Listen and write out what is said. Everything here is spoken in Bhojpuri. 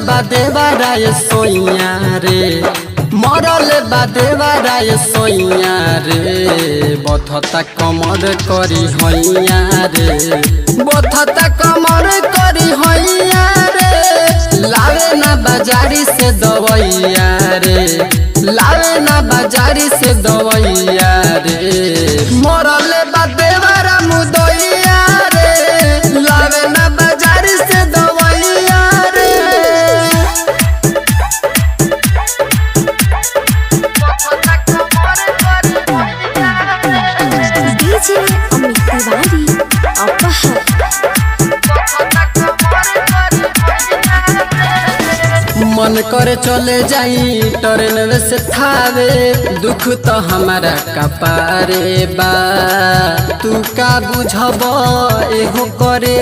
बादेवाराय सोइया रे मरल बादेवाराय सोइया रे बथता कमर करी हैया रे बथता कमर करी हैया रे लावे ना बाजारी से दवैया रे लावे ना बाजारी से दवैया रे मरल बादेवारा मुदैया रे लावे ना बाजारी से दवैया रे डीजे अमित तिवारी अपहर मन करे चले जाई ट्रेन से थावे दुख तो हमारा कपारे बा तू का बुझब एहो करे।